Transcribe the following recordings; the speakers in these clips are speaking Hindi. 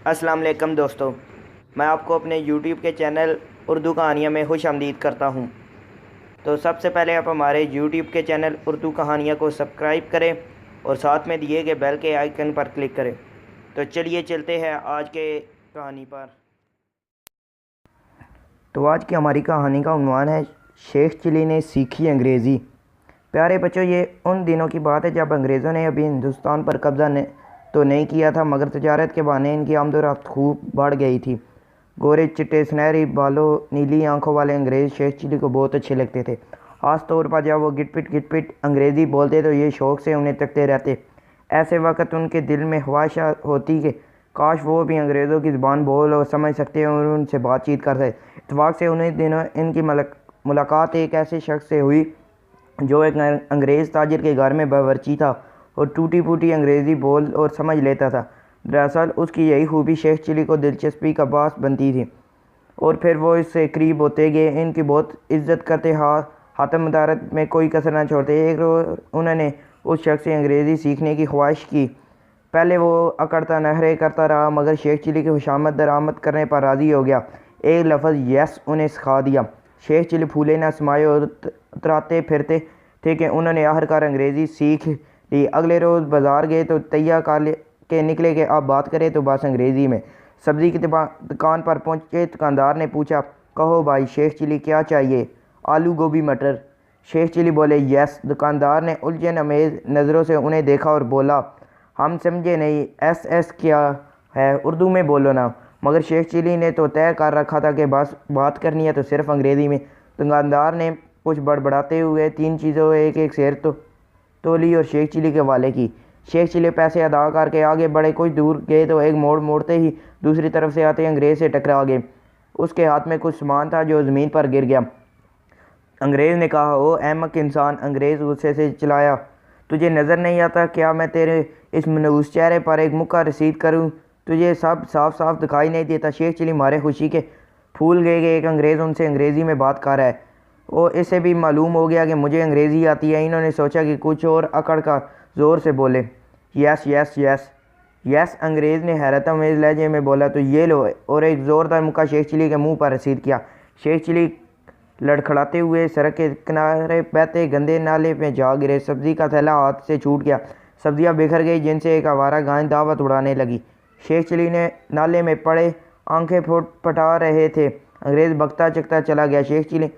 अस्सलाम वालेकुम दोस्तों, मैं आपको अपने YouTube के चैनल उर्दू कहानियाँ में खुशामदीद करता हूँ। तो सबसे पहले आप हमारे YouTube के चैनल उर्दू कहानियाँ को सब्सक्राइब करें और साथ में दिए गए बेल के आइकन पर क्लिक करें। तो चलिए चलते हैं आज के कहानी पर। तो आज की हमारी कहानी का उन्वान है शेख चिली ने सीखी अंग्रेज़ी। प्यारे बच्चों, ये उन दिनों की बात है जब अंग्रेज़ों ने अभी हिंदुस्तान पर कब्ज़ा तो नहीं किया था, मगर तजारत के बहाने इनकी आमदोरफ्त खूब बढ़ गई थी। गोरे चिट्टे सुनहरी बालों नीली आंखों वाले अंग्रेज़ शेख चिली को बहुत अच्छे लगते थे। ख़ास तौर पर जब वो गिटपिट अंग्रेज़ी बोलते तो ये शौक़ से उन्हें तकते रहते। ऐसे वक्त उनके दिल में ख्वाहिश होती कि काश वो भी अंग्रेज़ों की ज़बान बोल और समझ सकते और उनसे बातचीत कर सकते। इत्तफाक से उन्हीं दिनों इनकी मुलाकात एक ऐसे शख्स से हुई जो एक अंग्रेज़ ताजिर के घर में बावर्ची था और टूटी फूटी अंग्रेज़ी बोल और समझ लेता था। दरअसल उसकी यही खूबी शेख चिली को दिलचस्पी का बास बनती थी और फिर वो इससे करीब होते गए। इनकी बहुत इज्जत करते, हातम मदारत में कोई कसर न छोड़ते। एक रोज़ उन्होंने उस शख्स से अंग्रेज़ी सीखने की ख्वाहिश की। पहले वो अकड़ता नखरे करता रहा, मगर शेख चिली की खुशामद दरामद करने पर राज़ी हो गया। एक लफ्ज़ यस उन्हें सिखा दिया। शेख चिली फूले न समाये और उतराते फिरते थे कि उन्होंने आखिरकार अंग्रेज़ी सीख ली। अगले रोज़ बाज़ार गए तो तैयार के निकले कि आप बात करें तो बस अंग्रेज़ी में। सब्ज़ी की दुकान पर पहुँचे। दुकानदार ने पूछा, कहो भाई शेख चिली क्या चाहिए? आलू गोभी मटर। शेख चिली बोले, यस। दुकानदार ने उलझन अमेज़ नज़रों से उन्हें देखा और बोला, हम समझे नहीं, एस क्या है? उर्दू में बोलो ना। मगर शेख चिली ने तो तय कर रखा था कि बस बात करनी है तो सिर्फ अंग्रेज़ी में। दुकानदार ने कुछ बड़बड़ाते हुए 3 चीज़ों एक एक शेर तोली और शेख चिली के वाले की। शेख चिली पैसे अदा करके आगे बढ़े। कुछ दूर गए तो एक मोड़ मोड़ते ही दूसरी तरफ से आते अंग्रेज़ से टकरा गए। उसके हाथ में कुछ सामान था जो ज़मीन पर गिर गया। अंग्रेज़ ने कहा, ओ अहमक इंसान। अंग्रेज़ गुस्से से चिल्लाया, तुझे नज़र नहीं आता क्या मैं तेरे इस मनहूस चेहरे पर एक मुक्का रसीद करूं? तुझे सब साफ साफ दिखाई नहीं देता? शेख चिली मारे खुशी के फूल गए कि एक अंग्रेज़ उनसे अंग्रेज़ी में बात कर रहा है। और इसे भी मालूम हो गया कि मुझे अंग्रेज़ी आती है। इन्होंने सोचा कि कुछ और अकड़ का ज़ोर से बोले, यस यस यस यस। अंग्रेज़ ने हैरत अमेज़ लहजे में बोला, तो ये लो, और एक ज़ोरदार मुक्का शेख चिली के मुंह पर रसीद किया। शेख चिली लड़खड़ाते हुए सड़क के किनारे बहते गंदे नाले में जा गिरे। सब्ज़ी का थैला हाथ से छूट गया। सब्जियां बिखर गई जिनसे एक आवारा गाय दावत उड़ाने लगी। शेख चिली ने नाले में पड़े आंखें फटा रहे थे। अंग्रेज़ बकता चकता चला गया। शेख चिली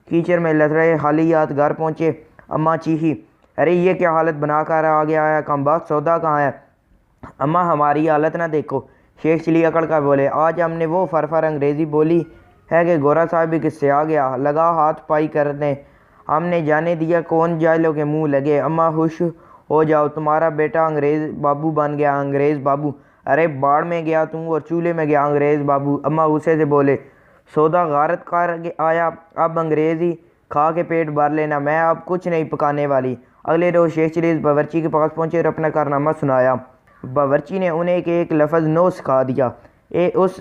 कीचड़ में लथड़े खाली हाथ घर पहुँचे। अम्मा चीखी, अरे ये क्या हालत बना कर आ गया है? कमबख्त सौदा कहाँ है? अम्मा हमारी हालत ना देखो। शेख चिली अकड़ कर बोले, आज हमने वो फरफर अंग्रेज़ी बोली है कि गोरा साहब भी किससे आ गया, लगा हाथ पाई करने। हमने जाने दिया कौन जायलों के मुंह लगे। अम्मा खुश हो जाओ, तुम्हारा बेटा अंग्रेज़ बाबू बन गया। अंग्रेज़ बाबू? अरे बाढ़ में गया तू और चूल्हे में गया अंग्रेज़ बाबू। अम्मा गुस्से से बोले, सौदा गारत कर आया, अब अंग्रेज़ी खा के पेट भर लेना, मैं अब कुछ नहीं पकाने वाली। अगले रोज़ शेख चिली बावर्ची के पास पहुँचे और अपना कारनामा सुनाया। बावर्ची ने उन्हें एक लफ्ज़ नो सिखा दिया। उस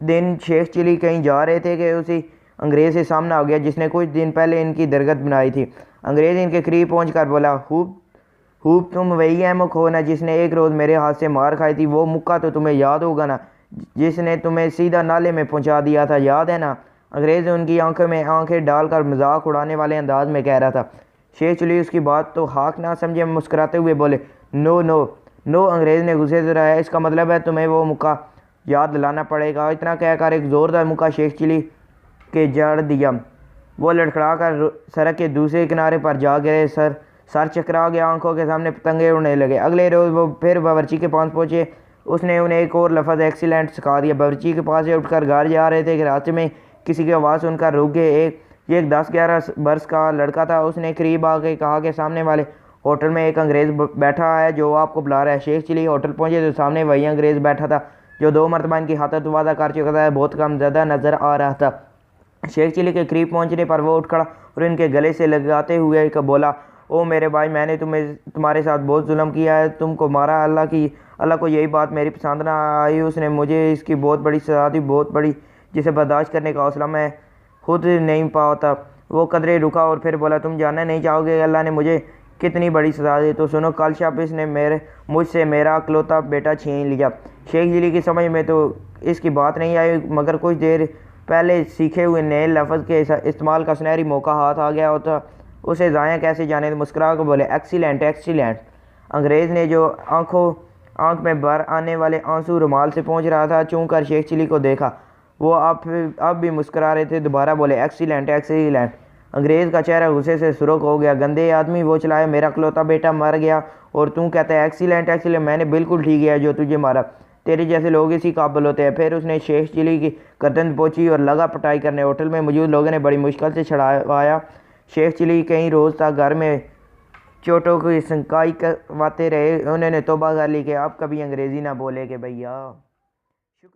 दिन शेख चिली कहीं जा रहे थे कि उसी अंग्रेज़ से सामना हो गया जिसने कुछ दिन पहले इनकी दरगत बनाई थी। अंग्रेज़ इनके करीब पहुंचकर बोला, खूब तुम वही अहमक हो ना जिसने एक रोज़ मेरे हाथ से मार खाई थी? वो मुक्का तो तुम्हें याद होगा ना, जिसने तुम्हें सीधा नाले में पहुंचा दिया था, याद है ना? अंग्रेज़ उनकी आंखों में आंखें डालकर मजाक उड़ाने वाले अंदाज में कह रहा था। शेख चिली उसकी बात तो हाक ना समझे मुस्कुराते हुए बोले, नो नो नो। अंग्रेज़ ने गुस्से से रहा, इसका मतलब है तुम्हें वो मुक्का याद दिलाना पड़ेगा। इतना कहकर एक ज़ोरदार मुक्का शेख चिली के जड़ दिया। वो लड़खड़ा कर सड़क के दूसरे किनारे पर जा गिरे। सर चकरा गया, आंखों के सामने पतंगे उड़ने लगे। अगले रोज़ वो फिर बावर्ची के पास पहुँचे। उसने उन्हें एक और लफ्ज़ एक्सीलेंट सिखा दिया। बावर्ची के पास से उठकर घर जा रहे थे कि रास्ते में किसी की आवाज़ सुनकर रुक गए। ये एक 10-11 बरस का लड़का था। उसने करीब आके कहा कि सामने वाले होटल में एक अंग्रेज़ बैठा है जो आपको बुला रहा है। शेख चिली होटल पहुँचे तो सामने वही अंग्रेज़ बैठा था जो 2 मरतबा इनकी खातिर वादा कर चुका था। बहुत कम ज़्यादा नज़र आ रहा था। शेख चिली के करीब पहुँचने पर वो उठ खड़ा और इनके गले से लगाते हुए बोला, ओ मेरे भाई, मैंने तुम्हारे साथ बहुत जुल्म किया है, तुमको मारा। अल्लाह को यही बात मेरी पसंद ना आई। उसने मुझे इसकी बहुत बड़ी सज़ा दी, बहुत बड़ी, जिसे बर्दाश्त करने का हौसला मैं खुद नहीं पाता। वो कदरे रुका और फिर बोला, तुम जानना नहीं चाहोगे अल्लाह ने मुझे कितनी बड़ी सजा दी। तो सुनो, कल शापिस ने मुझसे मेरा अकलौता बेटा छीन लिया। शेख चिली की समझ में तो इसकी बात नहीं आई, मगर कुछ देर पहले सीखे हुए नए लफ्ज़ के इस्तेमाल का सुनहरी मौका हाथ आ गया होता, उसे ज़ाया कैसे जाने। तो मुस्कुरा कर बोले, एक्सीलेंट एक्सीलेंट। अंग्रेज़ ने जो आंख में भर आने वाले आंसू रुमाल से पहुँच रहा था, चूम कर शेख चिली को देखा। वो अब भी मुस्कुरा रहे थे। दोबारा बोले, एक्सीलेंट एक्सीलेंट। अंग्रेज़ का चेहरा गुस्से से सुर्ख हो गया। गंदे आदमी, वो चलाया, मेरा इकलौता बेटा मर गया और तू कहता है एक्सीलेंट एक्सीलेंट। मैंने बिल्कुल ठीक किया जो तुझे मारा, तेरे जैसे लोग इसी काबिल होते हैं। फिर उसने शेख चिली की गर्दन पहुँची और लगा पिटाई करने। होटल में मौजूद लोगों ने बड़ी मुश्किल से छड़ाया। शेख चिली कई रोज़ तक घर में चोटों की संकाई करवाते रहे। उन्होंने तौबा कर ली कि अब कभी अंग्रेज़ी ना बोले कि भैया।